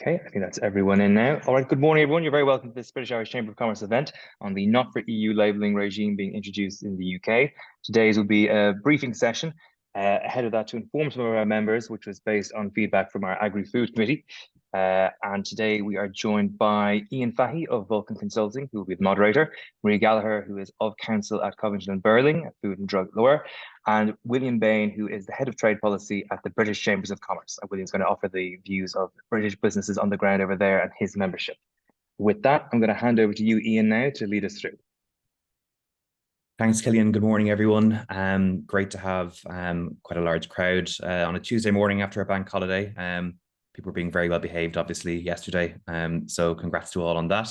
Okay, I think that's everyone in now. All right, good morning, everyone. You're very welcome to this British Irish Chamber of Commerce event on the Not for EU labelling regime being introduced in the UK. Today's will be a briefing session ahead of that to inform some of our members, which was based on feedback from our Agri-Food Committee. And today we are joined by Ian Fahey of Vulcan Consulting, who will be the moderator, Maree Gallagher, who is of counsel at Covington and Burling, a food and drug lawyer, and William Bain, who is the head of trade policy at the British Chambers of Commerce. And William's going to offer the views of British businesses on the ground over there and his membership. With that, I'm going to hand over to you, Ian, now to lead us through. Thanks, Killian. Good morning, everyone. Great to have quite a large crowd on a Tuesday morning after a bank holiday. People were being very well behaved, obviously, yesterday. So congrats to all on that.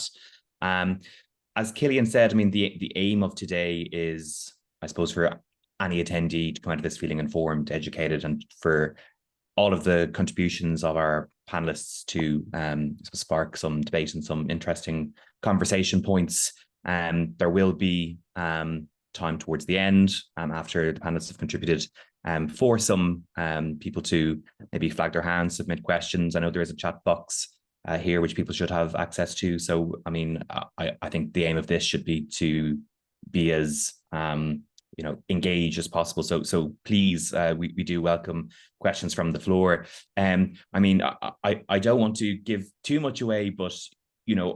As Killian said, I mean, the aim of today is, I suppose, for any attendee to come out of this feeling informed, educated, and for all of the contributions of our panelists to spark some debate and some interesting conversation points. There will be time towards the end after the panelists have contributed for some people to maybe flag their hands, submit questions. I know there is a chat box here which people should have access to. So, I mean, I think the aim of this should be to be as engaged as possible. So please, we do welcome questions from the floor. I mean, I don't want to give too much away, but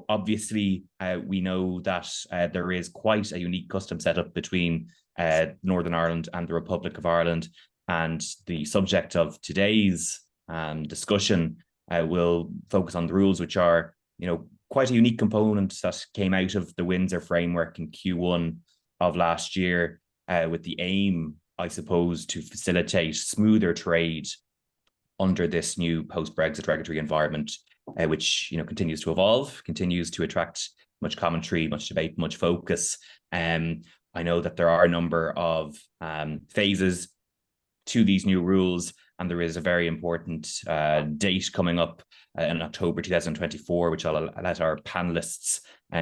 obviously, we know that there is quite a unique custom setup between Northern Ireland and the Republic of Ireland. And the subject of today's discussion will focus on the rules, which are, quite a unique component that came out of the Windsor framework in Q1 of last year, with the aim, I suppose, to facilitate smoother trade under this new post-Brexit regulatory environment, which continues to evolve, continues to attract much commentary, much debate, much focus. I know that there are a number of phases to these new rules, and there is a very important date coming up in October 2024, which I'll let our panelists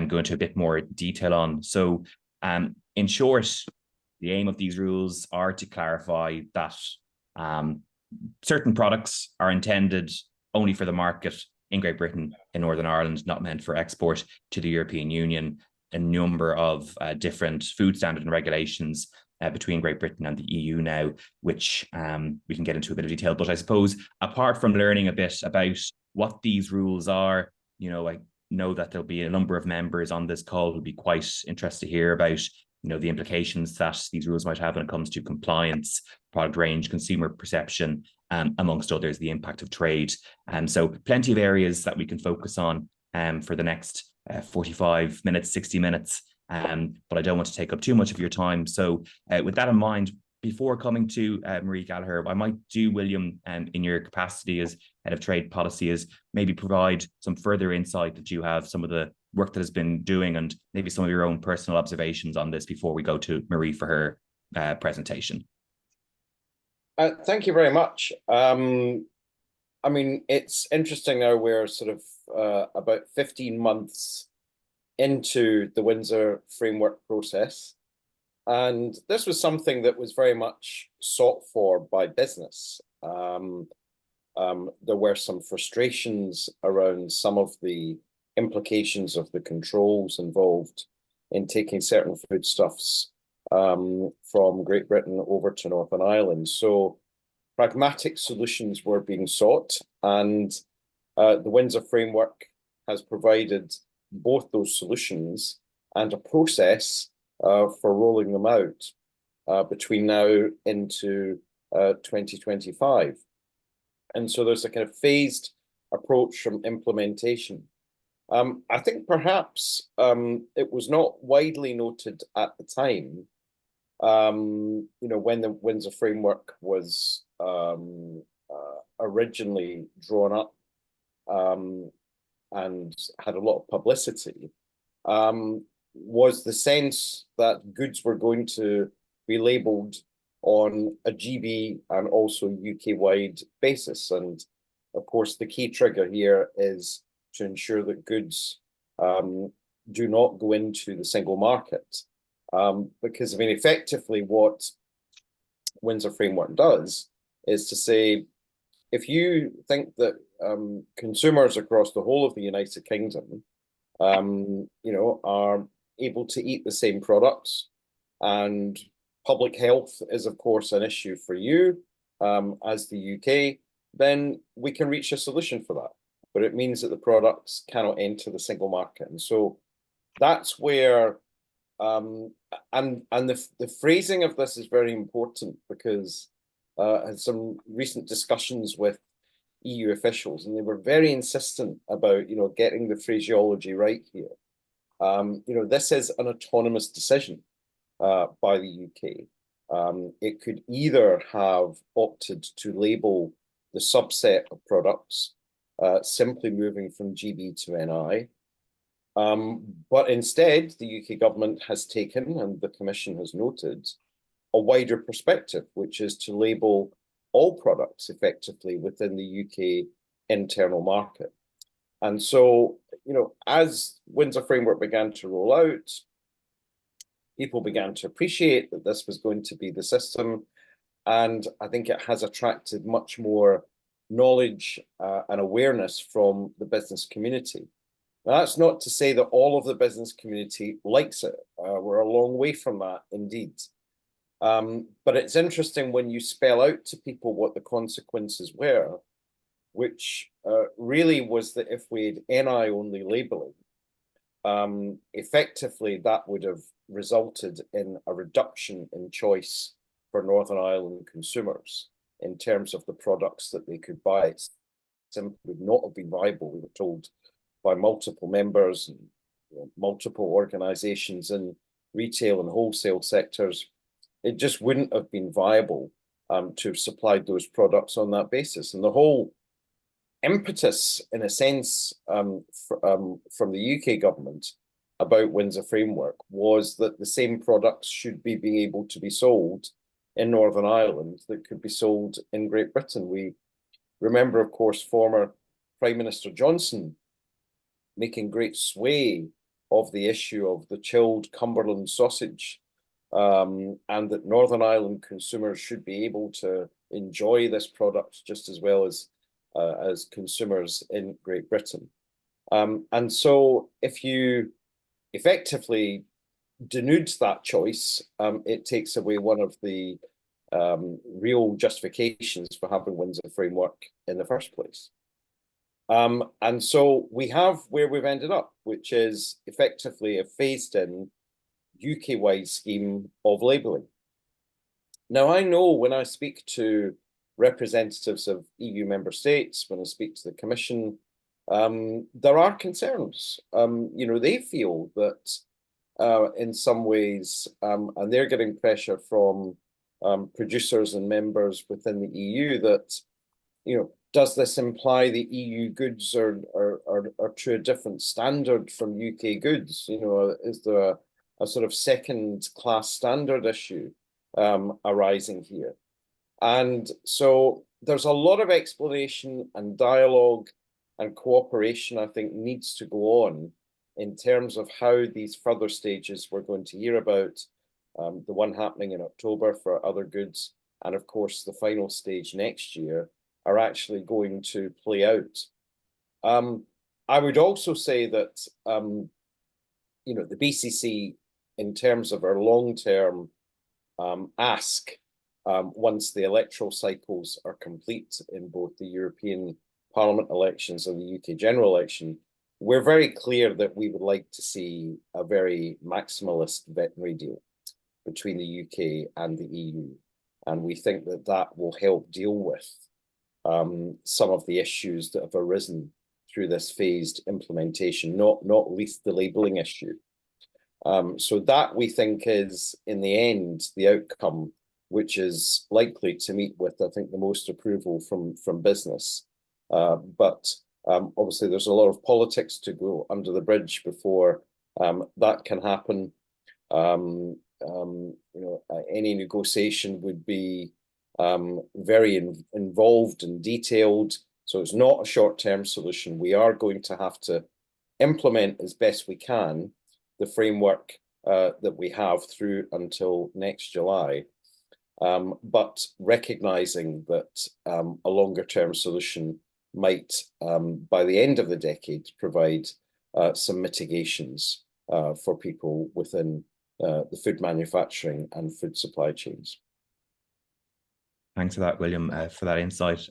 go into a bit more detail on. So, in short, the aim of these rules are to clarify that certain products are intended only for the market in Great Britain, in Northern Ireland, not meant for export to the European Union. A number of different food standards and regulations between Great Britain and the EU now, which we can get into a bit of detail. But I suppose, apart from learning a bit about what these rules are, I know that there'll be a number of members on this call who'll be quite interested to hear about the implications that these rules might have when it comes to compliance, product range, consumer perception, amongst others, the impact of trade. So plenty of areas that we can focus on for the next 45 minutes, 60 minutes. But I don't want to take up too much of your time. So with that in mind, before coming to Maree Gallagher, I might do, William, in your capacity as head of trade policy, is maybe provide some further insight that you have, some of the work that has been doing, and maybe some of your own personal observations on this before we go to Maree for her presentation. Thank you very much. I mean, it's interesting now we're sort of about 15 months into the Windsor framework process. And this was something that was very much sought for by business. There were some frustrations around some of the implications of the controls involved in taking certain foodstuffs from Great Britain over to Northern Ireland. So pragmatic solutions were being sought, and the Windsor framework has provided both those solutions and a process for rolling them out between now into 2025. And so there's a kind of phased approach from implementation. I think perhaps it was not widely noted at the time, when the Windsor framework was originally drawn up and had a lot of publicity, was the sense that goods were going to be labelled on a GB and also UK-wide basis. And of course, the key trigger here is to ensure that goods do not go into the single market. Because, I mean, effectively what Windsor Framework does is to say if you think that consumers across the whole of the United Kingdom, are able to eat the same products, and public health is, of course, an issue for you as the UK, then we can reach a solution for that. But it means that the products cannot enter the single market. And so that's where, and the phrasing of this is very important, because I had some recent discussions with EU officials, and they were very insistent about, getting the phraseology right here. This is an autonomous decision by the UK. It could either have opted to label the subset of products, simply moving from GB to NI. But instead, the UK government has taken, and the Commission has noted, a wider perspective, which is to label all products effectively within the UK internal market. And so, as Windsor Framework began to roll out, people began to appreciate that this was going to be the system. And I think it has attracted much more knowledge and awareness from the business community. Now, that's not to say that all of the business community likes it. We're a long way from that, indeed. But it's interesting when you spell out to people what the consequences were, which really was that if we had NI only labelling, effectively that would have resulted in a reduction in choice for Northern Ireland consumers in terms of the products that they could buy. It simply would not have been viable, we were told by multiple members and multiple organisations in retail and wholesale sectors. It just wouldn't have been viable to have supplied those products on that basis. And the whole impetus, in a sense, from the UK government about Windsor Framework was that the same products should be able to be sold in Northern Ireland that could be sold in Great Britain. We remember, of course, former Prime Minister Johnson making great sway of the issue of the chilled Cumberland sausage, and that Northern Ireland consumers should be able to enjoy this product just as well as consumers in Great Britain. And so if you effectively denude that choice, it takes away one of the real justifications for having Windsor Framework in the first place. And so we have where we've ended up, which is effectively a phased-in UK-wide scheme of labelling. Now, I know when I speak to representatives of EU member states, when I speak to the Commission, there are concerns. They feel that in some ways, and they're getting pressure from producers and members within the EU that, does this imply the EU goods are to a different standard from UK goods? Is there a sort of second-class standard issue arising here? And so there's a lot of explanation and dialogue and cooperation, I think, needs to go on in terms of how these further stages we're going to hear about, the one happening in October for other goods, and of course the final stage next year, are actually going to play out. I would also say that, the BCC, in terms of our long-term ask, once the electoral cycles are complete in both the European Parliament elections and the UK general election, we're very clear that we would like to see a very maximalist veterinary deal between the UK and the EU. And we think that that will help deal with some of the issues that have arisen through this phased implementation, not least the labelling issue. So that, we think, is, in the end, the outcome, which is likely to meet with, I think, the most approval from business. But obviously, there's a lot of politics to go under the bridge before that can happen. Any negotiation would be very involved and detailed. So it's not a short-term solution. We are going to have to implement as best we can the framework that we have through until next July. but recognizing that a longer term solution might, by the end of the decade, provide some mitigations for people within the food manufacturing and food supply chains. Thanks for that, William, for that insight.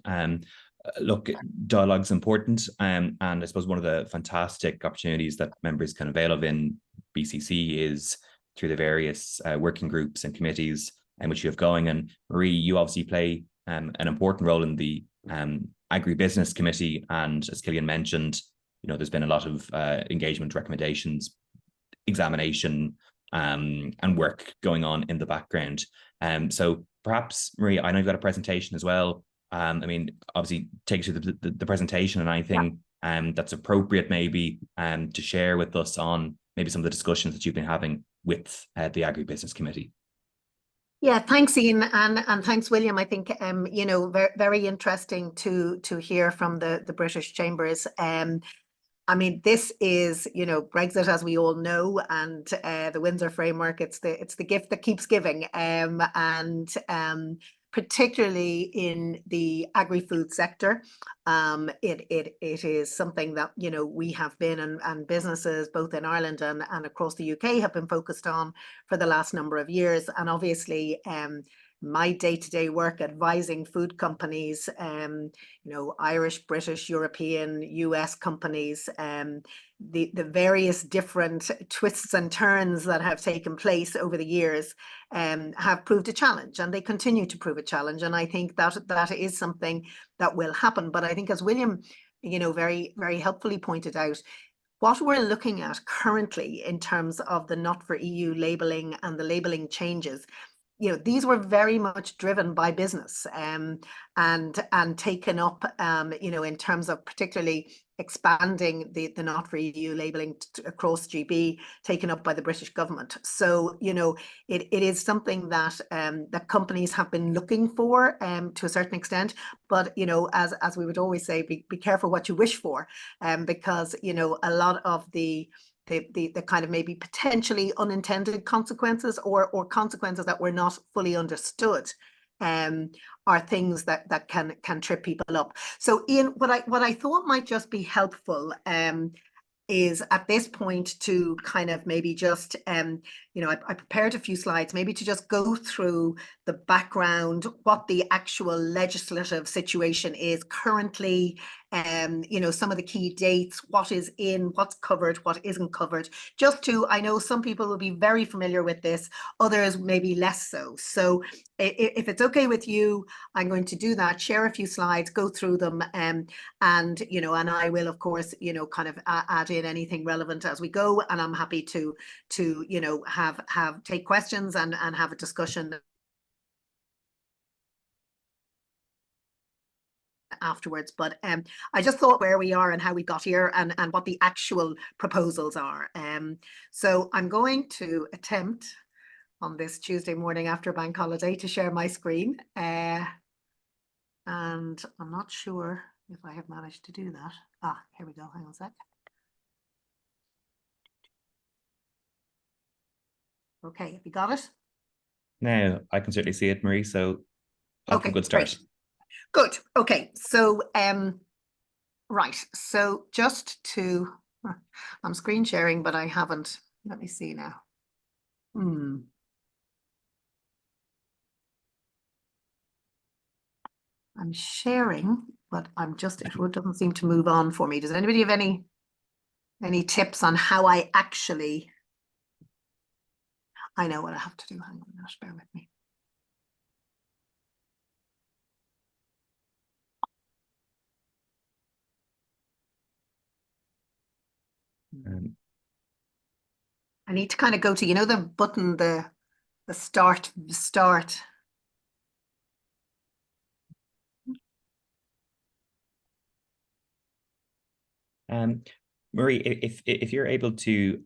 Look, dialogue's important, and I suppose one of the fantastic opportunities that members can avail of in BCC is through the various working groups and committees in which you have going. And Maree, you obviously play an important role in the Agribusiness Committee, and as Cillian mentioned, there's been a lot of engagement, recommendations, examination, and work going on in the background. So perhaps, Maree, I know you've got a presentation as well. Obviously, take us through the presentation and anything that's appropriate maybe to share with us on maybe some of the discussions that you've been having with the Agribusiness Committee. Yeah, thanks, Ian, and thanks, William. I think very, very interesting to hear from the British Chambers. This is, Brexit, as we all know, and the Windsor Framework. It's the gift that keeps giving, and particularly in the agri-food sector, it is something that we have been and businesses both in Ireland and across the UK have been focused on for the last number of years. And obviously, my day-to-day work advising food companies, Irish, British, European, US companies, the various different twists and turns that have taken place over the years have proved a challenge, and they continue to prove a challenge. And I think that is something that will happen. But I think, as William, very, very helpfully pointed out, what we're looking at currently in terms of the not for EU labelling and the labelling changes, these were very much driven by business and taken up, in terms of particularly expanding the not for EU labelling across GB, taken up by the British government. So, it is something that that companies have been looking for to a certain extent. But, as we would always say, be careful what you wish for, because, a lot of the kind of maybe potentially unintended consequences or consequences that were not fully understood are things that can trip people up. So, Ian, what I thought might just be helpful is at this point to kind of maybe just, I prepared a few slides, maybe to just go through the background, what the actual legislative situation is currently, some of the key dates, what is in, what's covered, what isn't covered, just to, I know some people will be very familiar with this, others maybe less so. So if it's okay with you, I'm going to do that, share a few slides, go through them, and I will, of course, kind of add in anything relevant as we go, and I'm happy to take questions and have a discussion afterwards. But I just thought where we are and how we got here and what the actual proposals are. So I'm going to attempt on this Tuesday morning after bank holiday to share my screen, and I'm not sure if I have managed to do that. Here we go, hang on a sec. Okay, have you got it? Now I can certainly see it, Maree, so okay, good start. Great. Good. Okay, so right, so just to, I'm screen sharing, but I haven't, let me see now. I'm sharing, but I'm just, it doesn't seem to move on for me. Does anybody have any tips on how I actually, I know what I have to do, hang on, just bear with me. I need to kind of go to, the button, the start. Maree, if you're able to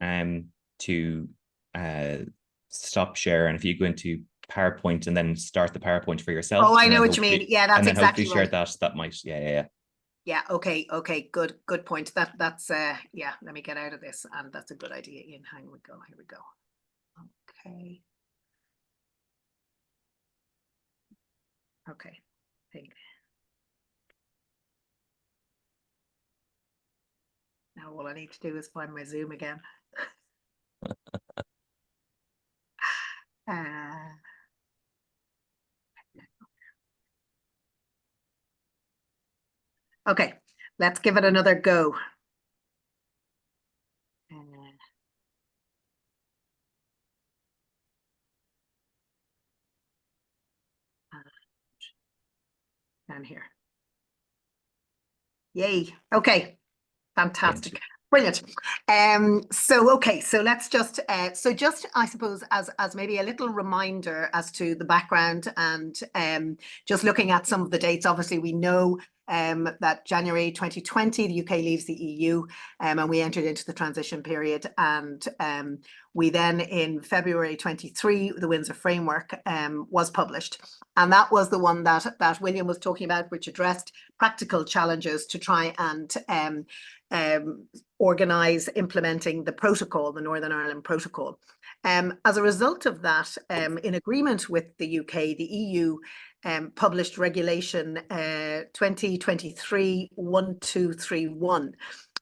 stop share, and if you go into PowerPoint and then start the PowerPoint for yourself. Oh, I know what you mean. Yeah, that's exactly right. Share that might, yeah. Yeah, okay, good point. That's yeah, let me get out of this, and that's a good idea, Ian. Here we go. Okay. Okay, I think. Now all I need to do is find my Zoom again. Okay, let's give it another go. Down here. Yay. Okay. Fantastic. Brilliant. Okay, so let's just I suppose as maybe a little reminder as to the background and just looking at some of the dates. Obviously, we know that January 2020 the UK leaves the EU and we entered into the transition period, and we then in February 23 the Windsor Framework was published, and that was the one that William was talking about, which addressed practical challenges to try and organise implementing the protocol, the Northern Ireland Protocol. As a result of that, in agreement with the UK, the EU published Regulation 2023-1231.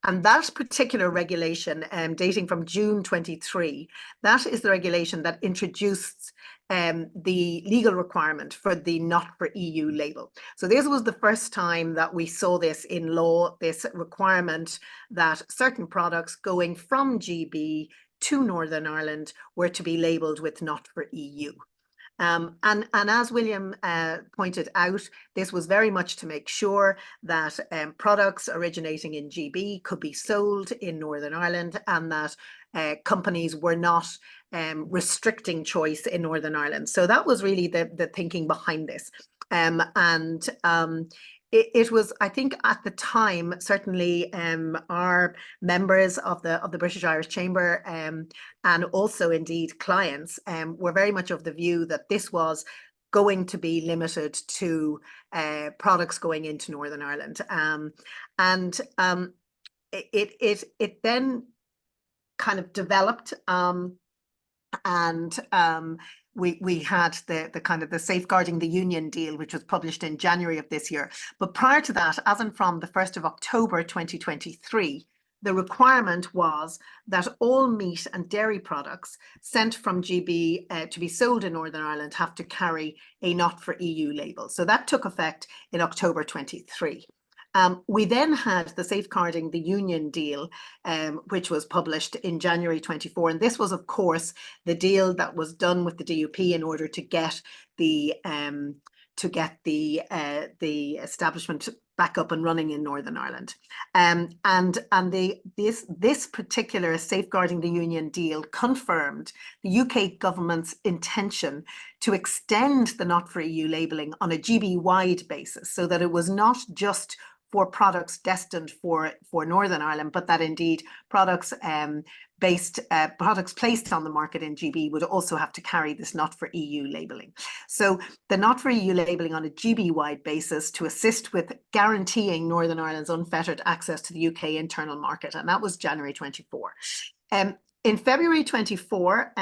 And that particular regulation, dating from June 23, that is the regulation that introduced the legal requirement for the not for EU label. So this was the first time that we saw this in law, this requirement that certain products going from GB to Northern Ireland were to be labelled with not for EU. And as William pointed out, this was very much to make sure that products originating in GB could be sold in Northern Ireland, and that companies were not restricting choice in Northern Ireland. So that was really the thinking behind this. It was, I think, at the time, certainly our members of the British Irish Chamber and also indeed clients were very much of the view that this was going to be limited to products going into Northern Ireland. It then kind of developed we had the kind of the Safeguarding the Union deal, which was published in January of this year. But prior to that, as in from the 1st of October 2023, the requirement was that all meat and dairy products sent from GB to be sold in Northern Ireland have to carry a not for EU label. So that took effect in October 23. We then had the Safeguarding the Union deal, which was published in January 24. And this was, of course, the deal that was done with the DUP in order to get the establishment back up and running in Northern Ireland. This particular Safeguarding the Union deal confirmed the UK government's intention to extend the not for EU labelling on a GB-wide basis, so that it was not just for products destined for Northern Ireland, but that indeed products placed on the market in GB would also have to carry this not for EU labelling. So the not for EU labelling on a GB-wide basis to assist with guaranteeing Northern Ireland's unfettered access to the UK internal market, and that was January 24. In February 24,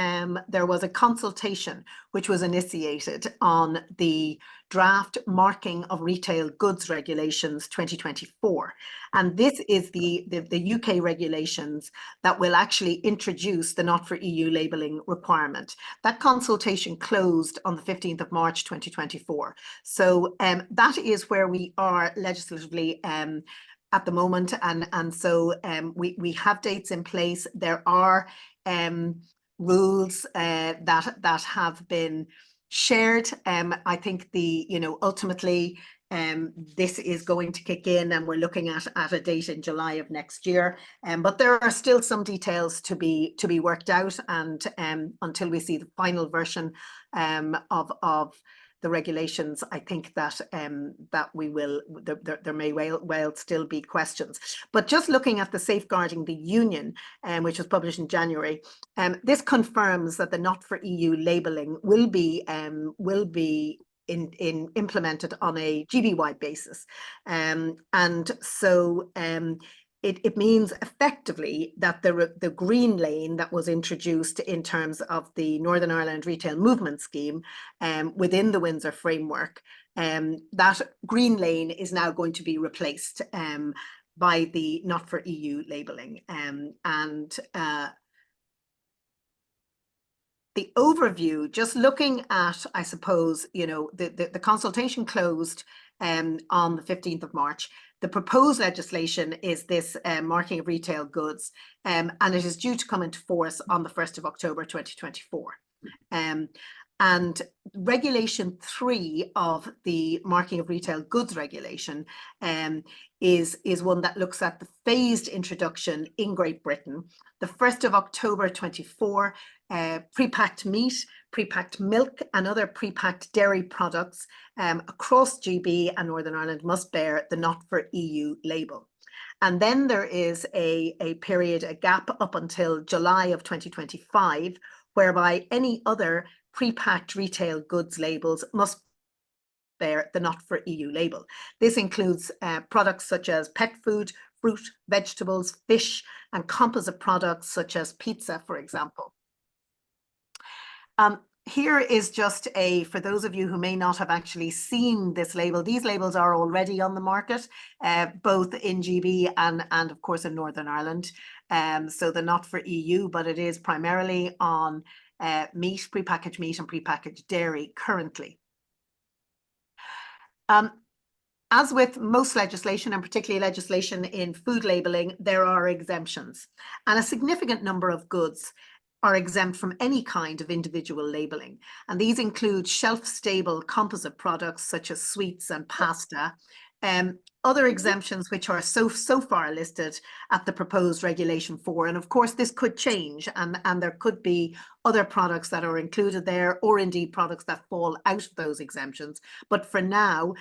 there was a consultation which was initiated on the draft Marking of Retail Goods Regulations 2024. And this is the UK regulations that will actually introduce the not for EU labelling requirement. That consultation closed on the 15th of March 2024. So that is where we are legislatively at the moment, and so we have dates in place. There are rules that have been shared. I think ultimately this is going to kick in, and we're looking at a date in July of next year. But there are still some details to be worked out, and until we see the final version of the regulations, I think that there may well still be questions. But just looking at the Safeguarding the Union, which was published in January, this confirms that the not for EU labelling will be implemented on a GB-wide basis, and so it means effectively that the green lane that was introduced in terms of the Northern Ireland Retail Movement Scheme within the Windsor Framework that green lane is now going to be replaced by the not for EU labelling. The overview, just looking at, I suppose, you know, the consultation closed on the 15th of March. The proposed legislation is this marking of retail goods, and it is due to come into force on the 1st of October 2024. And Regulation 3 of the marking of retail goods regulation is one that looks at the phased introduction in Great Britain. The 1st of October 24, pre-packed meat, pre-packed milk and other pre-packed dairy products across GB and Northern Ireland must bear the not for EU label. And then there is a period, a gap up until July of 2025, whereby any other pre-packed retail goods labels must bear the not for EU label. This includes products such as pet food, fruit, vegetables, fish, and composite products such as pizza, for example. Here is just for those of you who may not have actually seen this label, these labels are already on the market, both in GB and of course in Northern Ireland. So they're not for EU, but it is primarily on meat, prepackaged meat and prepackaged dairy currently. As with most legislation, and particularly legislation in food labelling, there are exemptions, and a significant number of goods are exempt from any kind of individual labelling. And these include shelf-stable composite products such as sweets and pasta. Other exemptions which are so far listed at the proposed Regulation 4. And of course, this could change, and there could be other products that are included there, or indeed products that fall out of those exemptions. But for now,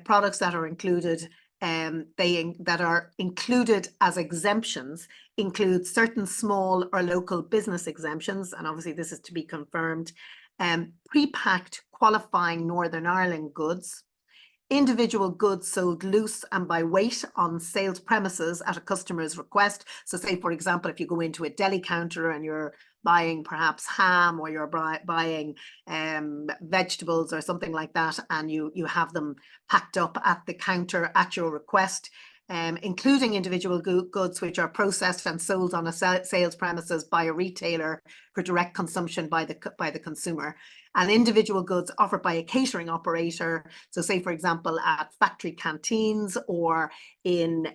products that are included that are included as exemptions include certain small or local business exemptions, and obviously this is to be confirmed, pre-packed qualifying Northern Ireland goods, individual goods sold loose and by weight on sales premises at a customer's request. So say, for example, if you go into a deli counter and you're buying perhaps ham, or you're buying vegetables or something like that, and you have them packed up at the counter at your request, including individual goods which are processed and sold on a sales premises by a retailer for direct consumption by the consumer, and individual goods offered by a catering operator. So say, for example, at factory canteens or in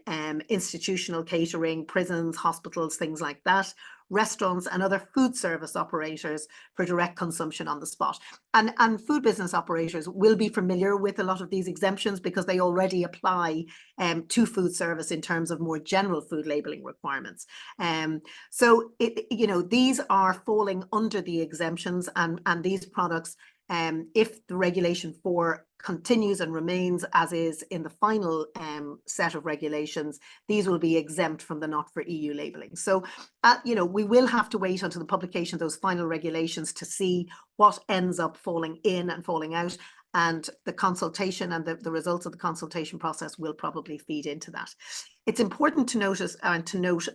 institutional catering, prisons, hospitals, things like that, restaurants and other food service operators for direct consumption on the spot. And food business operators will be familiar with a lot of these exemptions because they already apply to food service in terms of more general food labelling requirements. So these are falling under the exemptions, and these products, if the Regulation 4 continues and remains as is in the final set of regulations, these will be exempt from the not for EU labelling. So, we will have to wait until the publication of those final regulations to see what ends up falling in and falling out. And the consultation and the results of the consultation process will probably feed into that. It's important to note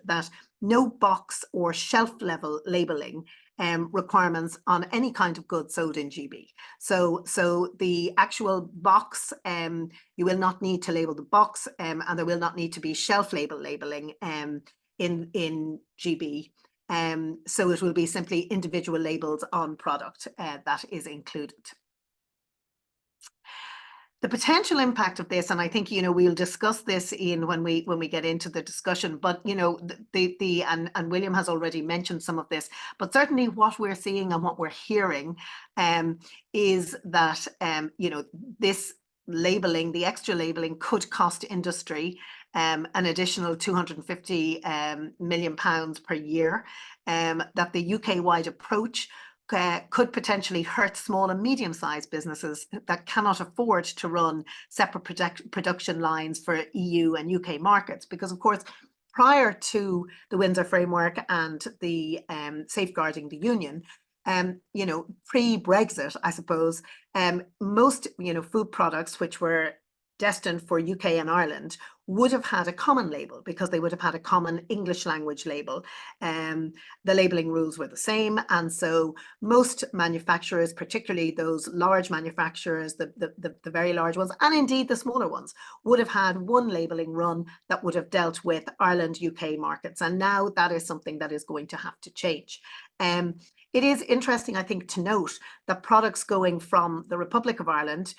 that no box or shelf level labelling requirements on any kind of goods sold in GB. So the actual box, you will not need to label the box, and there will not need to be shelf labelling in GB. So it will be simply individual labels on product that is included. The potential impact of this, and I think we'll discuss this, Ian, when we get into the discussion. But and William has already mentioned some of this. But certainly, what we're seeing and what we're hearing is that this labelling, the extra labelling, could cost industry an additional £250 million per year. That the UK-wide approach could potentially hurt small and medium-sized businesses that cannot afford to run separate production lines for EU and UK markets. Because, of course, prior to the Windsor Framework and the Safeguarding the Union, pre-Brexit, I suppose, most food products which were destined for UK and Ireland would have had a common label because they would have had a common English language label. The labeling rules were the same. And so most manufacturers, particularly those large manufacturers, the very large ones, and indeed the smaller ones, would have had one labeling run that would have dealt with Ireland, UK markets. And now that is something that is going to have to change. It is interesting, I think, to note that products going from the Republic of Ireland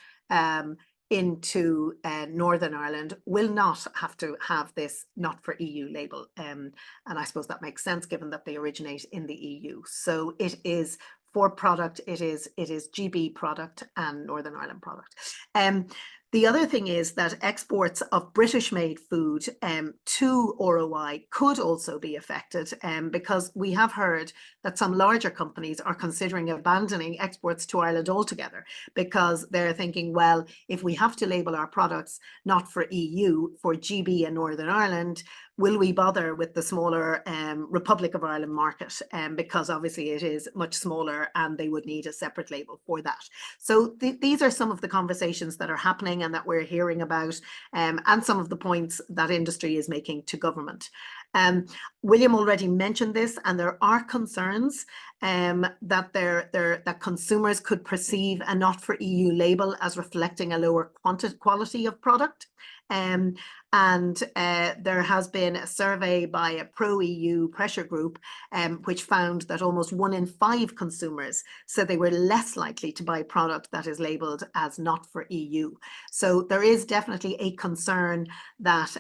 into Northern Ireland will not have to have this not for EU label. And I suppose that makes sense given that they originate in the EU. So it is for product, it is GB product and Northern Ireland product. The other thing is that exports of British-made food to ROI could also be affected because we have heard that some larger companies are considering abandoning exports to Ireland altogether because they're thinking, well, if we have to label our products not for EU, for GB and Northern Ireland, will we bother with the smaller Republic of Ireland market? Because obviously it is much smaller and they would need a separate label for that. So these are some of the conversations that are happening and that we're hearing about, and some of the points that industry is making to government. William already mentioned this, and there are concerns that consumers could perceive a not for EU label as reflecting a lower quality of product. And there has been a survey by a pro-EU pressure group which found that almost 1 in 5 consumers said they were less likely to buy product that is labelled as not for EU. So there is definitely a concern that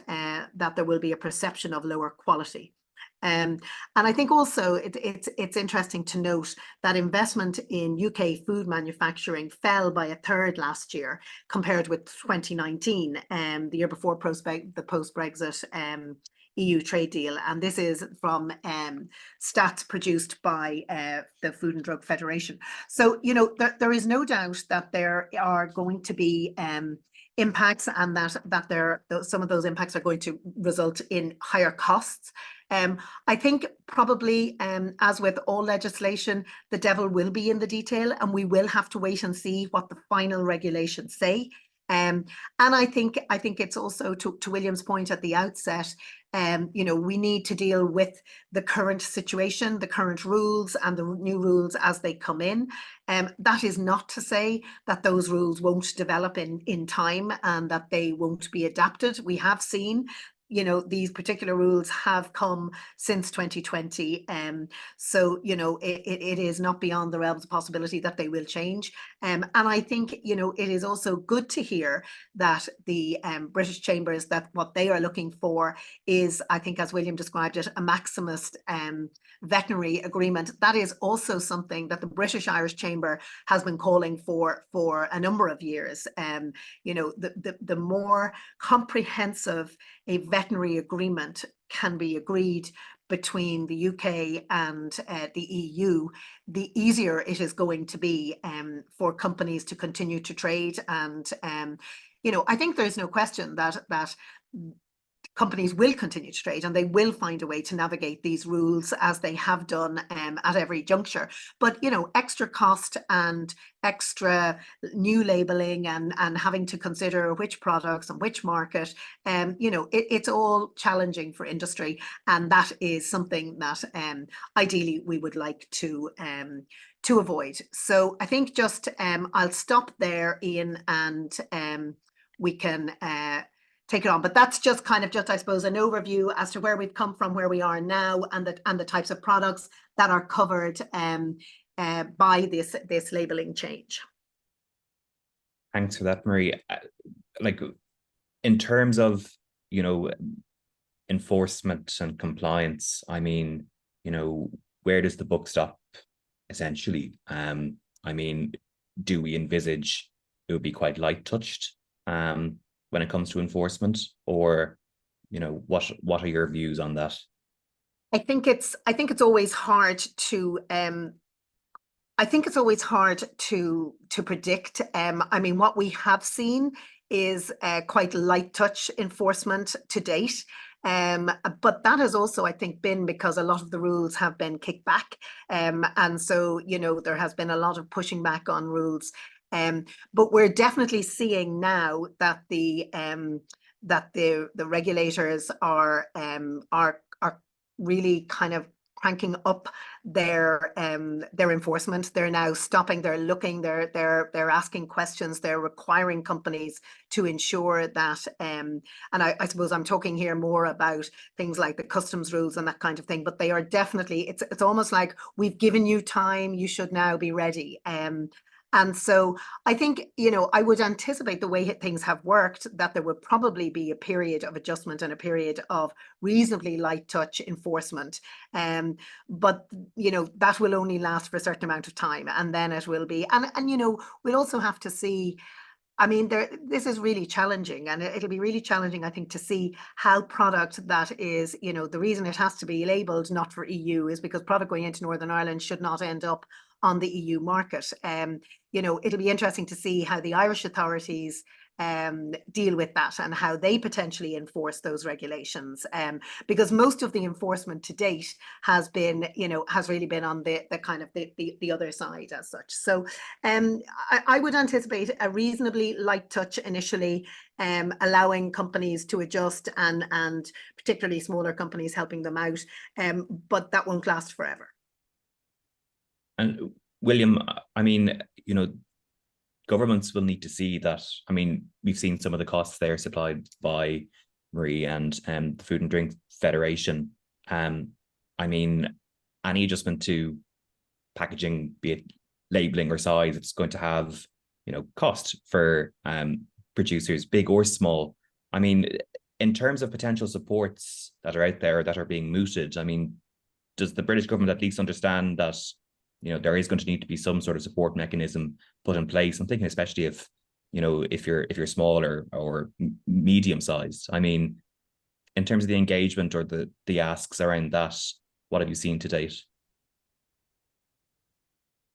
there will be a perception of lower quality. And I think also it's interesting to note that investment in UK food manufacturing fell by 1/3 last year compared with 2019, the year before the post-Brexit EU trade deal. And this is from stats produced by the Food and Drug Federation. So, you know, there is no doubt that there are going to be impacts, and that some of those impacts are going to result in higher costs. I think probably, as with all legislation, the devil will be in the detail, and we will have to wait and see what the final regulations say. And I think it's also to William's point at the outset, you know, we need to deal with the current situation, the current rules and the new rules as they come in. That is not to say that those rules won't develop in time and that they won't be adapted. We have seen, you know, these particular rules have come since 2020. So, you know, it is not beyond the realms of possibility that they will change. And I think, you know, it is also good to hear that the British Chambers, that what they are looking for is, I think, as William described it, a maximist veterinary agreement. That is also something that the British Irish Chamber has been calling for a number of years. You know, the more comprehensive a veterinary agreement can be agreed between the UK and the EU, the easier it is going to be for companies to continue to trade. And you know, I think there's no question that companies will continue to trade and they will find a way to navigate these rules as they have done at every juncture. But, you know, extra cost and extra new labeling and having to consider which products and which market, you know, it's all challenging for industry. And that is something that ideally we would like to avoid. So I think just I'll stop there, Ian, and we can take it on. But that's just kind of I suppose, an overview as to where we've come from, where we are now, and the types of products that are covered by this labeling change. Thanks for that, Maree. Like, in terms of, you know, enforcement and compliance, I mean, you know, where does the buck stop, essentially? I mean, do we envisage it would be quite light touched when it comes to enforcement, or, you know, what are your views on that? I think it's always hard to predict. I mean, what we have seen is quite light touch enforcement to date. But that has also, I think, been because a lot of the rules have been kicked back. And so, you know, there has been a lot of pushing back on rules But we're definitely seeing now that the regulators are really kind of cranking up their enforcement. They're now stopping, they're looking, they're asking questions, they're requiring companies to ensure that, and I suppose I'm talking here more about things like the customs rules and that kind of thing, but they are definitely, it's almost like, we've given you time, you should now be ready. And so I think, you know, I would anticipate the way things have worked, that there would probably be a period of adjustment and a period of reasonably light touch enforcement. But, you know, that will only last for a certain amount of time, and then it will be, and you know, we'll also have to see, I mean, this is really challenging, and it'll be really challenging, I think, to see how product that is, you know, the reason it has to be labelled not for EU is because product going into Northern Ireland should not end up on the EU market. You know, it'll be interesting to see how the Irish authorities deal with that and how they potentially enforce those regulations, because most of the enforcement to date has been, you know, has really been on the kind of the other side as such. So I would anticipate a reasonably light touch initially, allowing companies to adjust, and particularly smaller companies helping them out, but that won't last forever. And William, I mean, you know, governments will need to see that. I mean, we've seen some of the costs there supplied by Maree and the Food and Drink Federation. I mean, any adjustment to packaging, be it labeling or size, it's going to have, you know, cost for producers, big or small. I mean, in terms of potential supports that are out there that are being mooted, I mean, does the British government at least understand that, you know, there is going to need to be some sort of support mechanism put in place? I'm thinking especially if, you know, if you're small or medium sized. I mean, in terms of the engagement or the asks around that, what have you seen to date?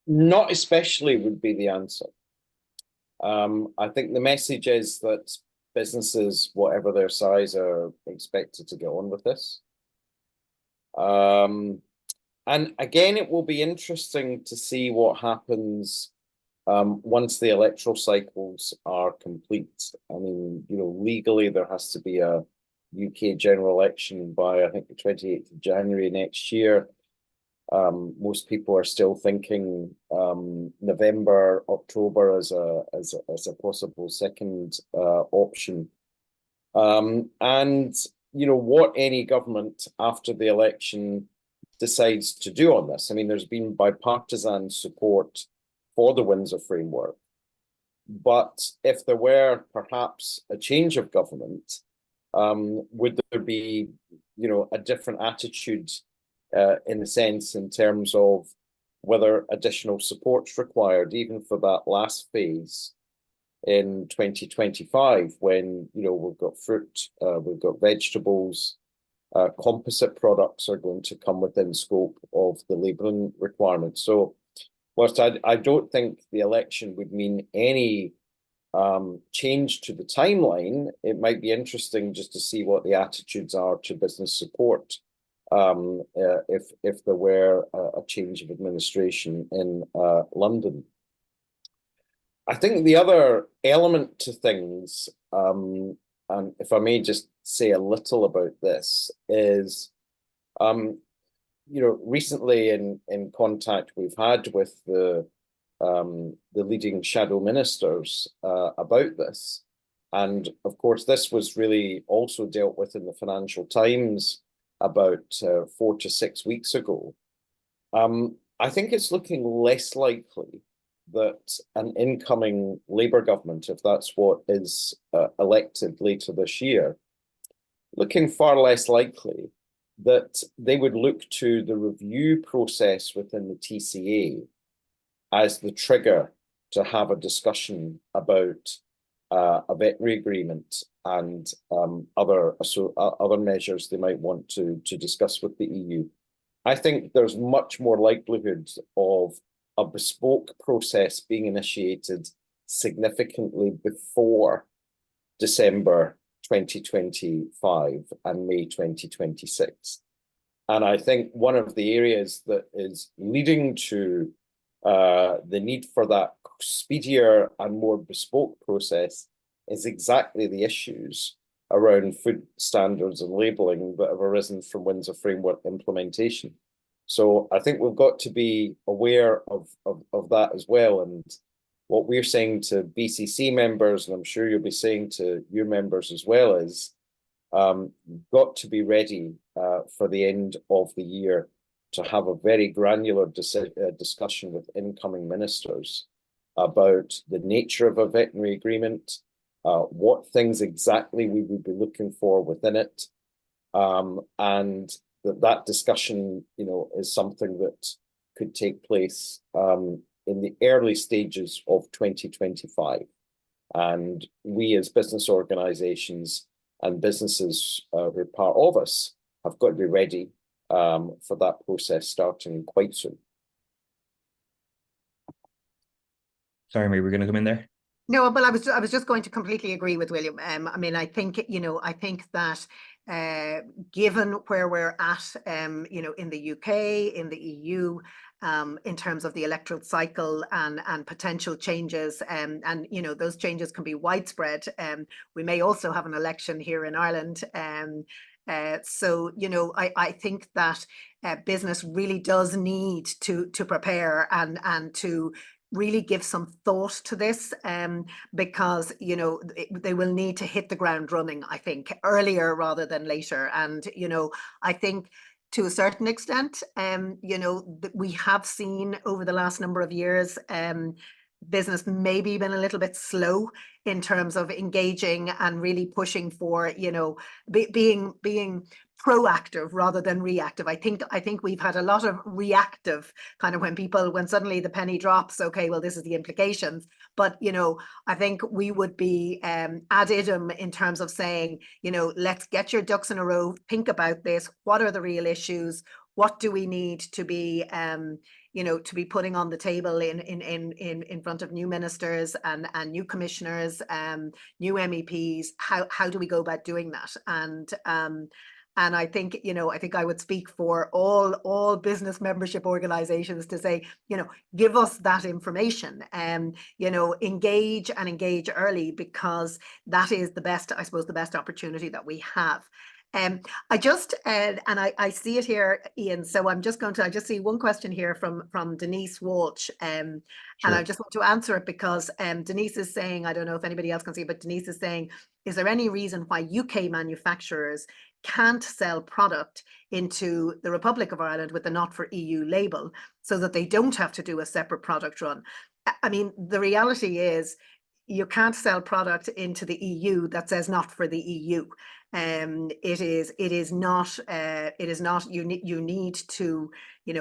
Not especially would be the answer. I think the message is that businesses, whatever their size, are expected to get on with this. And again, it will be interesting to see what happens once the electoral cycles are complete. I mean, you know, legally there has to be a UK general election by, I think, the 28th of January next year. Most people are still thinking November, October as a possible second option. And you know, what any government after the election decides to do on this. I mean, there's been bipartisan support for the Windsor framework, but if there were perhaps a change of government, would there be, you know, a different attitude in a sense in terms of whether additional support's required, even for that last phase in 2025, when, you know, we've got fruit, we've got vegetables, composite products are going to come within scope of the labelling requirements. So whilst I don't think the election would mean any change to the timeline, it might be interesting just to see what the attitudes are to business support if there were a change of administration in London. I think the other element to things, and if I may just say a little about this, is, you know, recently in contact we've had with the leading shadow ministers about this, and of course this was really also dealt with in the Financial Times about 4 to 6 weeks ago. I think it's looking less likely that an incoming Labour government, if that's what is elected later this year, looking far less likely that they would look to the review process within the TCA as the trigger to have a discussion about a veterinary agreement and other measures they might want to discuss with the EU. I think there's much more likelihood of a bespoke process being initiated significantly before December 2025 and May 2026. And I think one of the areas that is leading to the need for that speedier and more bespoke process is exactly the issues around food standards and labelling that have arisen from Windsor Framework implementation. So I think we've got to be aware of that as well. And what we're saying to BCC members, and I'm sure you'll be saying to your members as well, is you've got to be ready for the end of the year to have a very granular discussion with incoming ministers about the nature of a veterinary agreement, what things exactly we would be looking for within it, and that discussion, is something that could take place in the early stages of 2025. And we as business organisations and businesses who are part of us have got to be ready for that process starting quite soon. Sorry, Maree, we're going to come in there. No, but I was just going to completely agree with William. I mean, I think that given where we're at, in the UK, in the EU, in terms of the electoral cycle and potential changes, and those changes can be widespread. We may also have an election here in Ireland. So I think that business really does need to prepare and to really give some thought to this, because they will need to hit the ground running, I think, earlier rather than later. And I think to a certain extent, we have seen over the last number of years, business maybe been a little bit slow in terms of engaging and really pushing for being proactive rather than reactive. I think we've had a lot of reactive kind of when suddenly the penny drops, okay, well, this is the implications. But I think we would be ad idem in terms of saying, let's get your ducks in a row, think about this, what are the real issues, what do we need to be to be putting on the table in front of new ministers and new commissioners, new MEPs. How do we go about doing that? And I think, I would speak for all business membership organizations to say, give us that information, engage early, because that is the best opportunity that we have. I just and I see it here, Ian. So I just see one question here from Denise Walsh, and I just want to answer it because Denise is saying, I don't know if anybody else can see, but Denise is saying, is there any reason why UK manufacturers can't sell product into the Republic of Ireland with the not for EU label so that they don't have to do a separate product run? I mean, the reality is you can't sell product into the EU that says not for the EU. It is not. You need to,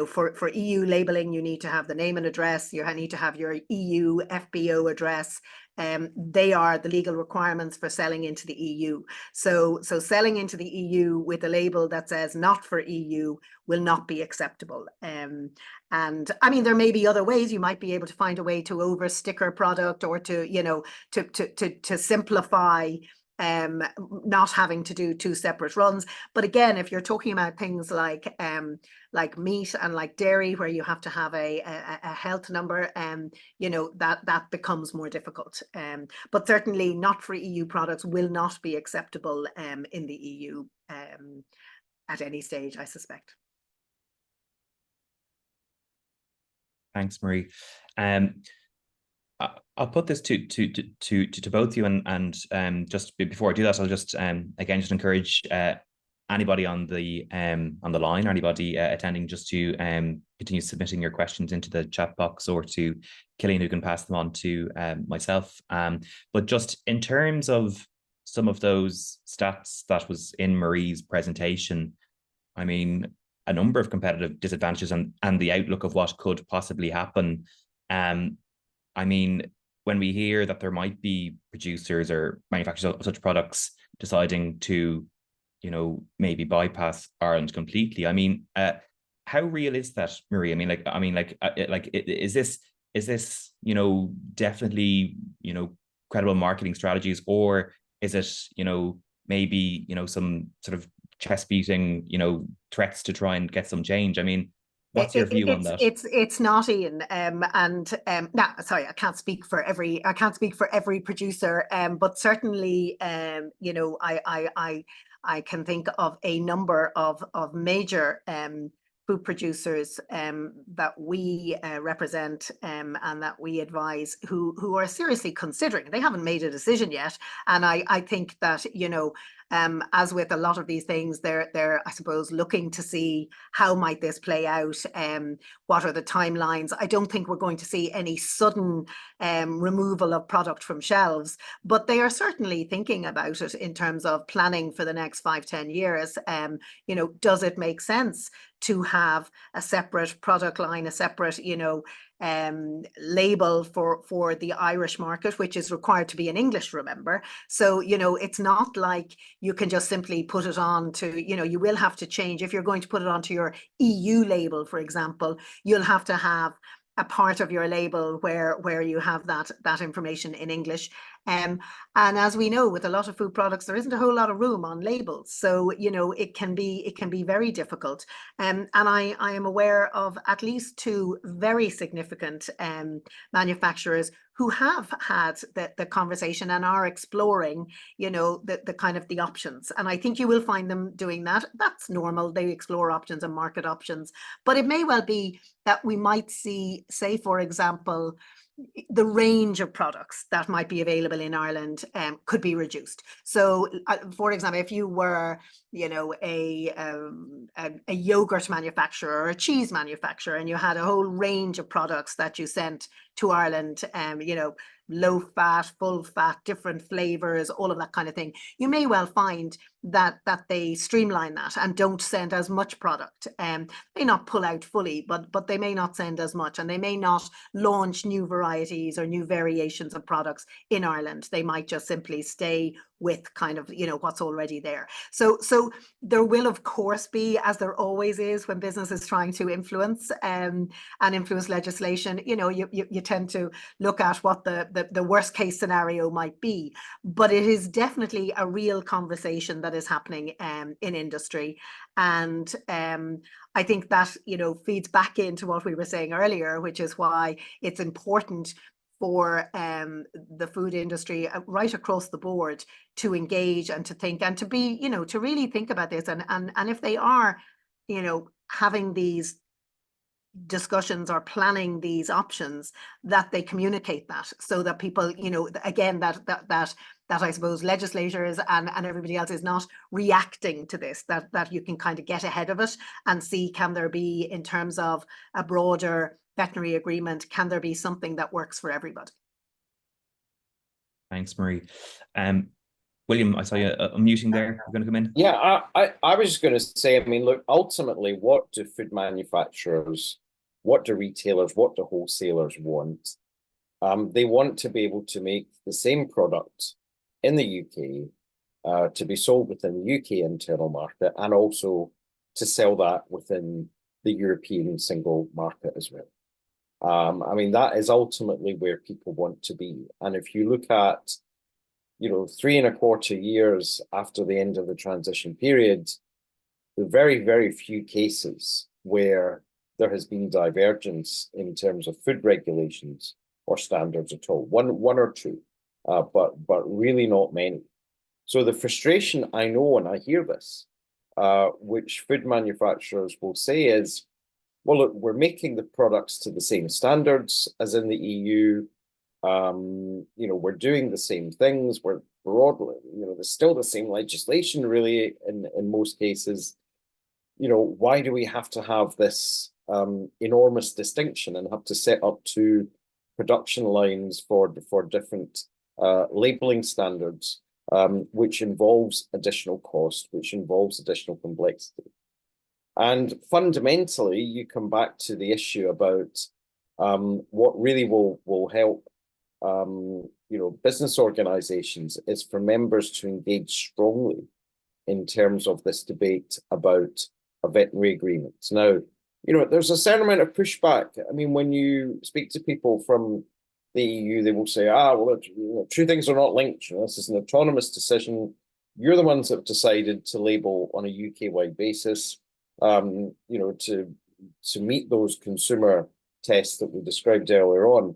for EU labeling, you need to have the name and address. You need to have your EU FBO address. They are the legal requirements for selling into the EU. So selling into the EU with a label that says not for EU will not be acceptable. And I mean, there may be other ways. You might be able to find a way to over sticker product, or to to simplify not having to do two separate runs. But again, if you're talking about things like meat and like dairy, where you have to have a health number, that becomes more difficult. But certainly not for EU products will not be acceptable in the EU at any stage, I suspect. Thanks, Maree. I'll put this to both of you, and just before I do that, I'll just again just encourage anybody on the line, or anybody attending, just to continue submitting your questions into the chat box, or to Cillian, who can pass them on to myself. But just in terms of some of those stats that was in Maree's presentation, I mean, a number of competitive disadvantages and the outlook of what could possibly happen. I mean, when we hear that there might be producers or manufacturers of such products deciding to, maybe bypass Ireland completely, I mean, how real is that, Maree? Is this definitely credible marketing strategies, or is it maybe some sort of chest beating threats to try and get some change? I mean, What's your view on that? It's not, Ian. No, sorry, I can't speak for every producer. But certainly, you know, I can think of a number of major food producers that we represent and that we advise who are seriously considering. They haven't made a decision yet, and I think that, you know, as with a lot of these things, they're I suppose looking to see how might this play out. What are the timelines? I don't think we're going to see any sudden removal of product from shelves, but they are certainly thinking about it in terms of planning for the next 5-10 years. You know, does it make sense to have a separate product line, a separate, you know, label for the Irish market, which is required to be in English, remember? So, you know, it's not like you can just simply put it on to, you know, you will have to change. If you're going to put it onto your EU label, for example, you'll have to have a part of your label where you have that information in English. And as we know, with a lot of food products, there isn't a whole lot of room on labels. So, you know, it can be very difficult. And I am aware of at least 2 very significant manufacturers who have had the conversation and are exploring, you know, the kind of the options. And I think you will find them doing that. That's normal. They explore options and market options. But it may well be that we might see, say, for example, the range of products that might be available in Ireland could be reduced. So, for example, if you were, you know, a yogurt manufacturer or a cheese manufacturer, and you had a whole range of products that you sent to Ireland, you know, low fat, full fat, different flavors, all of that kind of thing, you may well find that they streamline that and don't send as much product. May not pull out fully, but they may not send as much, and they may not launch new varieties or new variations of products in Ireland. They might just simply stay with kind of, you know, what's already there. So there will, of course, be, as there always is when business is trying to influence and influence legislation, you know, you tend to look at what the worst case scenario might be. But it is definitely a real conversation that is happening in industry. And I think that, you know, feeds back into what we were saying earlier, which is why it's important for the food industry right across the board to engage and to think and to be, you know, to really think about this. And if they are, you know, having these discussions or planning these options, that they communicate that, so that people, you know, again, that I suppose legislators and everybody else is not reacting to this, that you can kind of get ahead of it and see, can there be, in terms of a broader veterinary agreement, can there be something that works for everybody? Thanks, Maree. William, I saw you unmuting there. You're going to come in? Yeah, I was just going to say, I mean, look, ultimately, what do food manufacturers, what do retailers, what do wholesalers want? They want to be able to make the same product in the UK to be sold within the UK internal market, and also to sell that within the European single market as well. I mean, that is ultimately where people want to be. And if you look at, you know, 3.25 years after the end of the transition period, the very, very few cases where there has been divergence in terms of food regulations or standards at all. One or two, but really not many. So the frustration, I know, and I hear this, which food manufacturers will say is, well, look, we're making the products to the same standards as in the EU. You know, we're doing the same things. We're broadly, you know, there's still the same legislation, really, in most cases. You know, why do we have to have this enormous distinction and have to set up 2 production lines for different labeling standards, which involves additional cost, which involves additional complexity? And fundamentally, you come back to the issue about what really will help, you know, business organizations is for members to engage strongly in terms of this debate about a veterinary agreement. Now, you know, there's a certain amount of pushback. I mean, when you speak to people from the EU, they will say, well, you know, 2 things are not linked. You know, this is an autonomous decision. You're the ones that have decided to label on a UK-wide basis. You know, to meet those consumer tests that we described earlier on.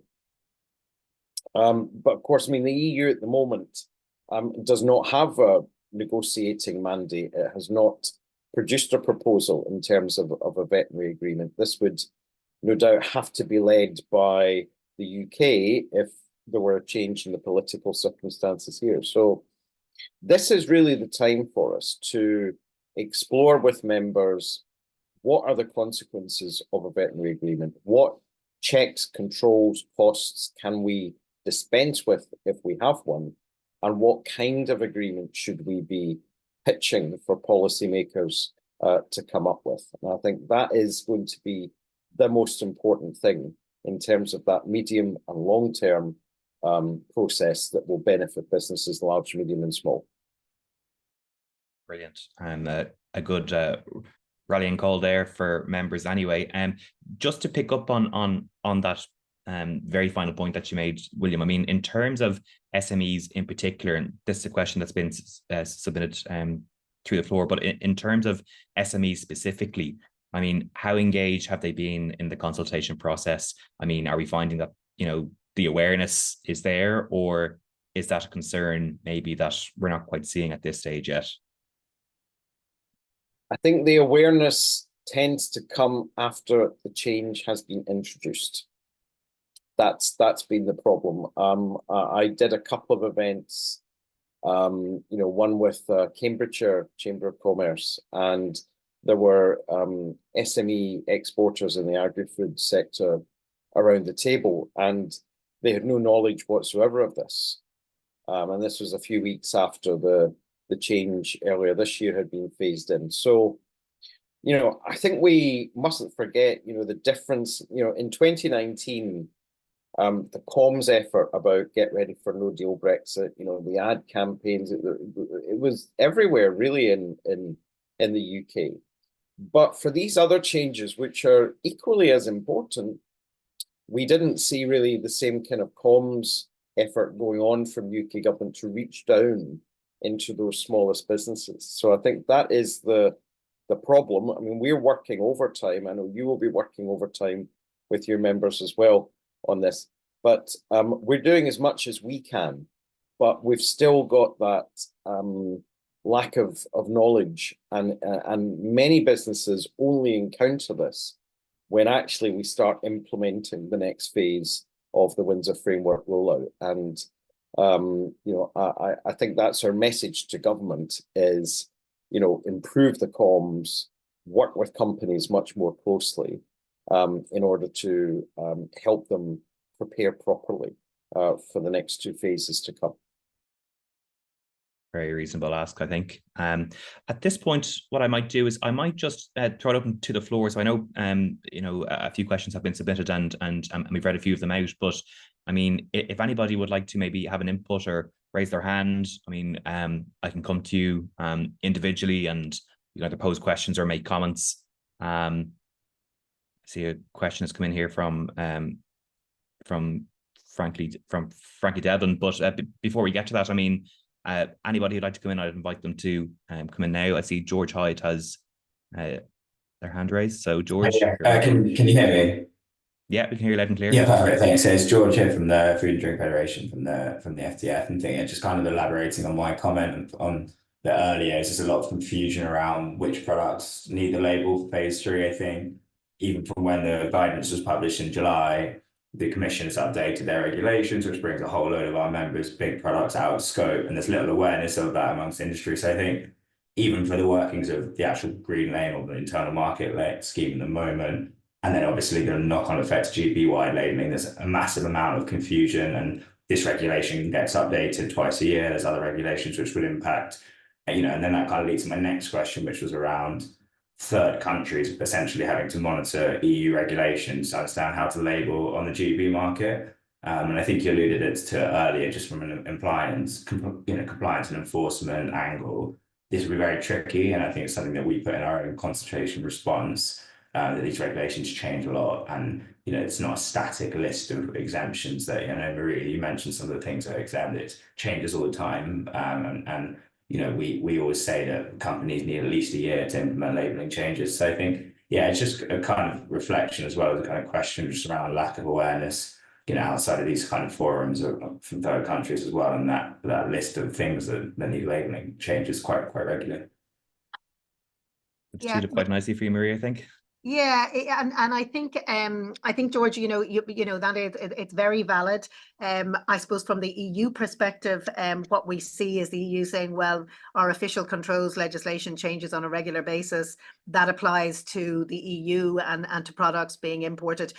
But of course, I mean, the EU at the moment does not have a negotiating mandate. It has not produced a proposal in terms of a veterinary agreement. This would no doubt have to be led by the UK if there were a change in the political circumstances here. So this is really the time for us to explore with members what are the consequences of a veterinary agreement, what checks, controls, costs can we dispense with if we have one, and what kind of agreement should we be pitching for policymakers to come up with. And I think that is going to be the most important thing in terms of that medium and long-term process that will benefit businesses large, medium and small. Brilliant. And a good rallying call there for members anyway. Just to pick up on that very final point that you made, William, I mean, in terms of SMEs in particular, and this is a question that's been submitted through the floor, but in terms of SMEs specifically, I mean, how engaged have they been in the consultation process? I mean, are we finding that, you know, the awareness is there, or is that a concern maybe that we're not quite seeing at this stage yet? I think the awareness tends to come after the change has been introduced. That's been the problem. I did a couple of events, you know, one with Cambridgeshire Chamber of Commerce, and there were SME exporters in the agri-food sector around the table, and they had no knowledge whatsoever of this. And this was a few weeks after the change earlier this year had been phased in. So, you know, I think we mustn't forget, you know, the difference, you know, in 2019, the comms effort about get ready for no deal Brexit, you know, the ad campaigns, it was everywhere really in the UK. But for these other changes, which are equally as important, we didn't see really the same kind of comms effort going on from UK government to reach down into those smallest businesses. So I think that is the problem. I mean, we're working overtime. I know you will be working overtime with your members as well on this, but we're doing as much as we can, but we've still got that lack of knowledge, and many businesses only encounter this when actually we start implementing the next phase of the Windsor Framework rollout. And you know, I think that's our message to government is, you know, improve the comms, work with companies much more closely in order to help them prepare properly for the next two phases to come. Very reasonable ask, I think. At this point, what I might do is I might just throw it open to the floor. So I know, you know, a few questions have been submitted and we've read a few of them out. But I mean, if anybody would like to maybe have an input or raise their hand, I mean, I can come to you individually and you can either pose questions or make comments. I see a question has come in here from Frankie Devlin. But before we get to that, I mean, anybody who'd like to come in, I'd invite them to come in now. I see George Hyde has their hand raised. So George, can you hear me? Yeah, we can hear you loud and clear. Yeah, perfect. Thanks. So it's George here from the Food and Drink Federation, from the FDF, and just kind of elaborating on my comment on the earlier. There's just a lot of confusion around which products need the label for phase 3. I think even from when the guidance was published in July, the Commission has updated their regulations, which brings a whole load of our members' big products out of scope, and there's little awareness of that amongst industry. So I think even for the workings of the actual green lane or the internal market scheme at the moment, and then obviously the knock-on effects GP-wide labelling, there's a massive amount of confusion, and this regulation gets updated twice a year. There's other regulations which would impact, you know, and then that kind of leads to my next question, which was around third countries essentially having to monitor EU regulations to understand how to label on the GB market. And I think you alluded it to earlier, just from an compliance and enforcement angle, this will be very tricky. And I think it's something that we put in our own consultation response, that these regulations change a lot. And, you know, it's not a static list of exemptions that, you know, Maree, you mentioned some of the things that are exempt. It changes all the time. You know, we always say that companies need at least a year to implement labelling changes. So I think, yeah, it's just a kind of reflection as well as a kind of question just around lack of awareness, outside of these kind of forums from third countries as well, and that list of things that need labelling changes quite regularly. It's teed up quite nicely for you, Maree, I think. Yeah, and I think George, you know that it's very valid. I suppose from the EU perspective, what we see is the EU saying, well, our official controls legislation changes on a regular basis. That applies to the EU and to products being imported.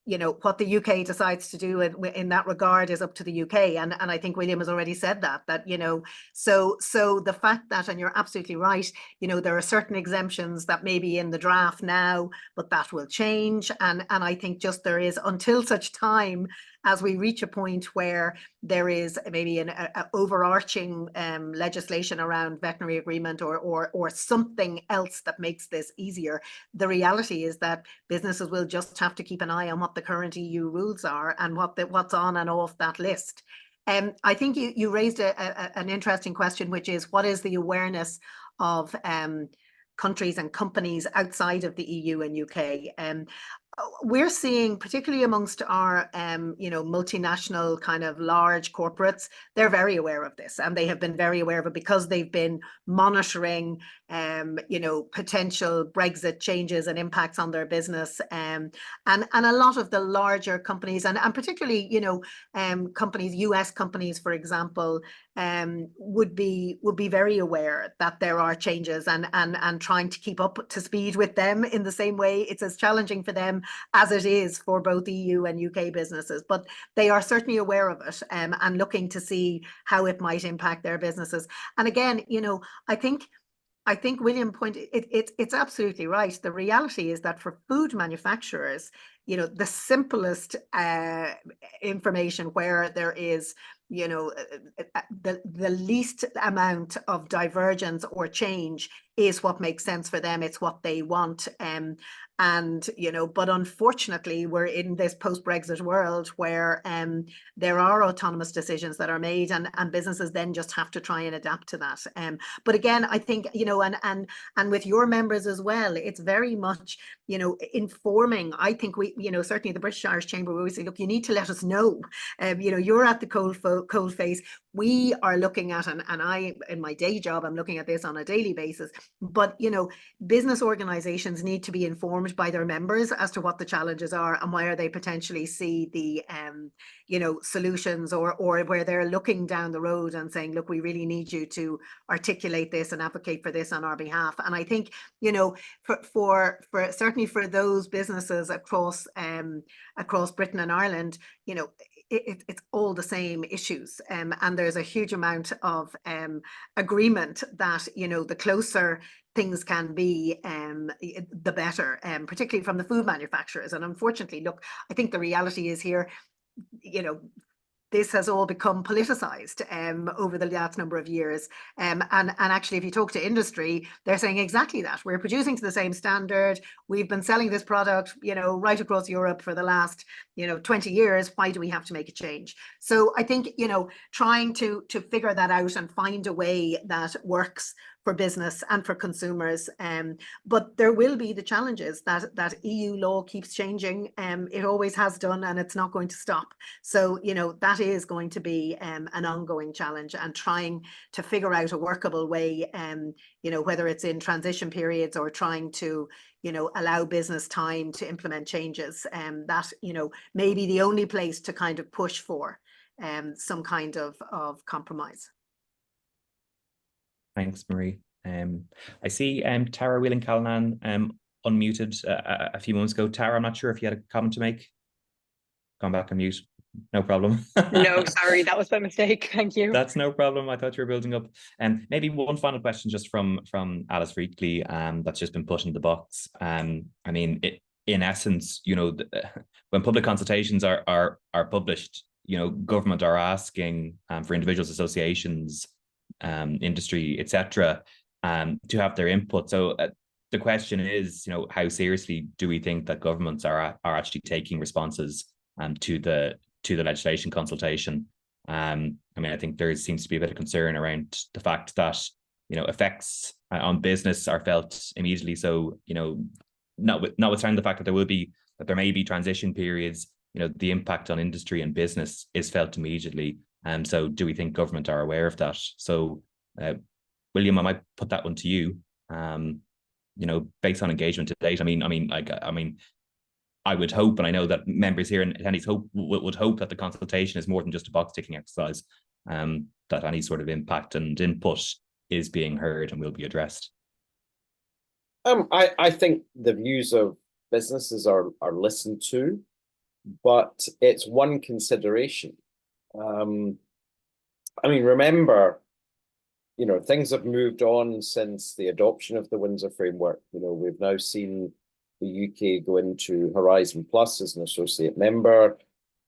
You know, what the UK decides to do in that regard is up to the UK. And I think William has already said that, you know, so the fact that, and you're absolutely right, you know, there are certain exemptions that may be in the draft now, but that will change. And I think just there is, until such time as we reach a point where there is maybe an overarching legislation around veterinary agreement or something else that makes this easier, the reality is that businesses will just have to keep an eye on what the current EU rules are and what's on and off that list. I think you raised an interesting question, which is, what is the awareness of countries and companies outside of the EU and UK? We're seeing, particularly amongst our, you know, multinational kind of large corporates, they're very aware of this, and they have been very aware of it because they've been monitoring, you know, potential Brexit changes and impacts on their business, and a lot of the larger companies, and particularly, you know, companies, US companies, for example, would be very aware that there are changes and trying to keep up to speed with them in the same way. It's as challenging for them as it is for both EU and UK businesses, but they are certainly aware of it, and looking to see how it might impact their businesses. And again, you know, I think William pointed, it's absolutely right. The reality is that for food manufacturers, you know, the simplest information where there is, you know, the least amount of divergence or change is what makes sense for them. It's what they want. And, you know, but unfortunately, we're in this post-Brexit world where there are autonomous decisions that are made, and businesses then just have to try and adapt to that. But again, I think, you know, and with your members as well, it's very much, you know, informing. I think we, you know, certainly the British Irish Chamber, we always say, look, you need to let us know. You know, you're at the cold face. We are looking at, and I, in my day job, I'm looking at this on a daily basis. But, you know, business organizations need to be informed by their members as to what the challenges are and where they potentially see the, you know, solutions, or where they're looking down the road and saying, look, we really need you to articulate this and advocate for this on our behalf. And I think, you know, for certainly for those businesses across Britain and Ireland, you know, it's all the same issues, and there's a huge amount of agreement that, you know, the closer things can be, the better, particularly from the food manufacturers. And unfortunately, look, I think the reality is here, you know, this has all become politicized over the last number of years. And actually, if you talk to industry, they're saying exactly that. We're producing to the same standard. We've been selling this product, you know, right across Europe for the last, you know, 20 years. Why do we have to make a change? So I think, you know, trying to figure that out and find a way that works for business and for consumers. But there will be the challenges that EU law keeps changing. It always has done, and it's not going to stop. So, you know, that is going to be an ongoing challenge, and trying to figure out a workable way, you know, whether it's in transition periods or trying to, you know, allow business time to implement changes. That, you know, may be the only place to kind of push for some kind of compromise. Thanks, Maree. I see Tara Whelan-Callanan unmuted a few moments ago. Tara, I'm not sure if you had a comment to make. Come back and mute. No problem. No, sorry, that was by mistake. Thank you. That's no problem. I thought you were building up. Maybe one final question just from Alice Reekley, that's just been put in the box. I mean, in essence, you know, when public consultations are published, you know, government are asking for individuals, associations, industry, etc., to have their input. So the question is, you know, how seriously do we think that governments are actually taking responses to the legislation consultation? I mean, I think there seems to be a bit of concern around the fact that, you know, effects on business are felt immediately. So, you know, notwithstanding the fact that there may be transition periods, the impact on industry and business is felt immediately. So do we think government are aware of that? So William, I might put that one to you. Based on engagement to date, I would hope, and I know that members here and attendees would hope that the consultation is more than just a box ticking exercise, that any sort of impact and input is being heard and will be addressed. I think the views of businesses are listened to, but it's one consideration. Remember, things have moved on since the adoption of the Windsor Framework. We've now seen the UK go into Horizon Plus as an associate member.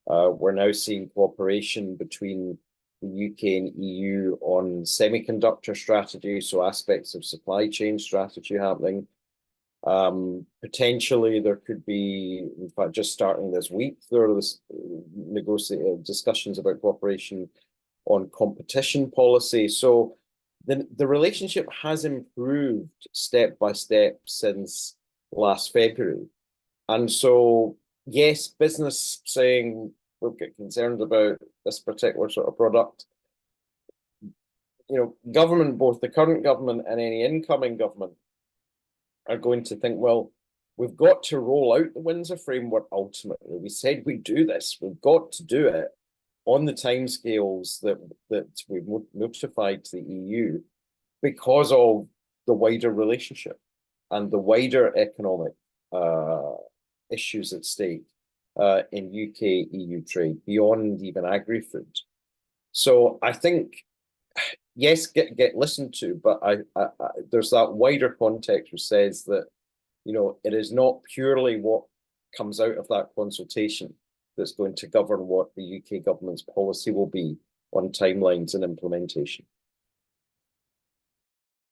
We're now seeing cooperation between the UK and EU on semiconductor strategy, so aspects of supply chain strategy happening. Potentially there could be, in fact, just starting this week, there are discussions about cooperation on competition policy. So the relationship has improved step by step since last February. And so, yes, business saying we'll get concerned about this particular sort of product. Government, both the current government and any incoming government, are going to think, well, we've got to roll out the Windsor Framework ultimately. We said we'd do this. We've got to do it on the timescales that we've notified to the EU because of the wider relationship and the wider economic issues at stake in UK-EU trade beyond even agri-food. So I think, yes, get listened to, but there's that wider context which says that, it is not purely what comes out of that consultation that's going to govern what the UK government's policy will be on timelines and implementation.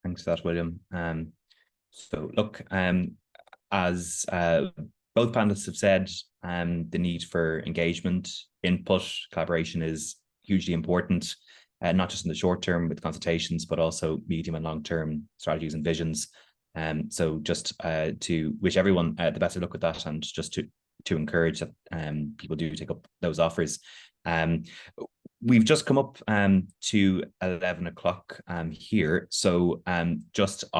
Thanks for that, William. So look, as both panelists have said, the need for engagement, input, collaboration is hugely important, not just in the short term with consultations, but also medium and long term strategies and visions. So just to wish everyone the best of luck with that, and just to encourage that people do take up those offers. We've just come up to 11 o'clock here. So I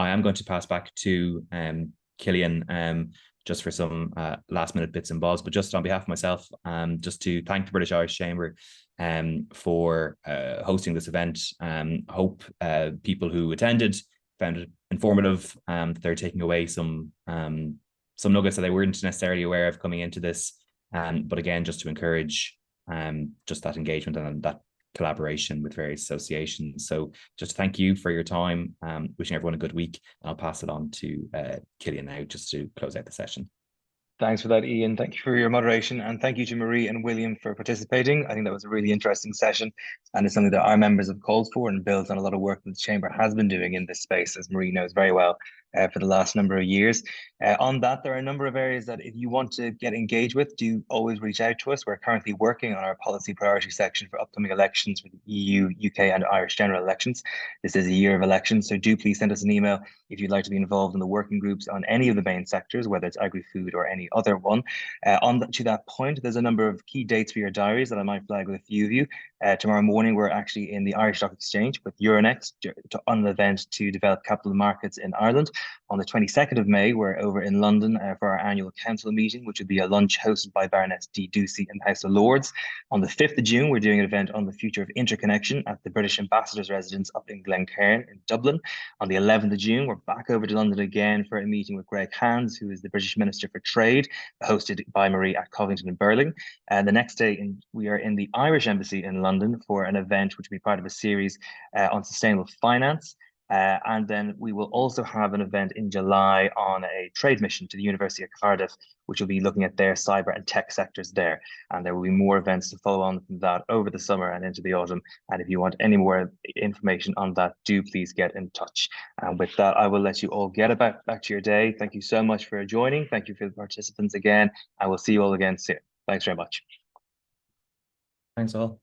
am going to pass back to Cillian just for some last minute bits and bobs, but just on behalf of myself, just to thank the British Irish Chamber for hosting this event. Hope people who attended found it informative, they're taking away some nuggets that they weren't necessarily aware of coming into this. But again, just to encourage just that engagement and that collaboration with various associations. So just thank you for your time. Wishing everyone a good week. And I'll pass it on to Cillian now just to close out the session. Thanks for that, Ian. Thank you for your moderation, and thank you to Maree and William for participating. I think that was a really interesting session, and it's something that our members have called for and builds on a lot of work that the Chamber has been doing in this space, as Maree knows very well, for the last number of years. On that, there are a number of areas that if you want to get engaged with, do always reach out to us. We're currently working on our policy priority section for upcoming elections for the EU, UK and Irish general elections. This is a year of elections, so do please send us an email if you'd like to be involved in the working groups on any of the main sectors, whether it's agri-food or any other one. To that point, there's a number of key dates for your diaries that I might flag with a few of you. Tomorrow morning, we're actually in the Irish Stock Exchange with Euronext on an event to develop capital markets in Ireland. On the 22nd of May, we're over in London for our annual council meeting, which would be a lunch hosted by Baroness D. Ducey in the House of Lords. On the 5th of June, we're doing an event on the future of interconnection at the British Ambassador's residence up in Glencairn in Dublin. On the 11th of June, we're back over to London again for a meeting with Greg Hands, who is the British Minister for Trade, hosted by Maree at Covington and Burling. And the next day, we are in the Irish Embassy in London for an event which will be part of a series on sustainable finance. And then we will also have an event in July on a trade mission to the University of Cardiff, which will be looking at their cyber and tech sectors there. And there will be more events to follow on from that over the summer and into the autumn. And if you want any more information on that, do please get in touch. And with that, I will let you all get back to your day. Thank you so much for joining. Thank you for the participants again. I will see you all again soon. Thanks very much. Thanks all.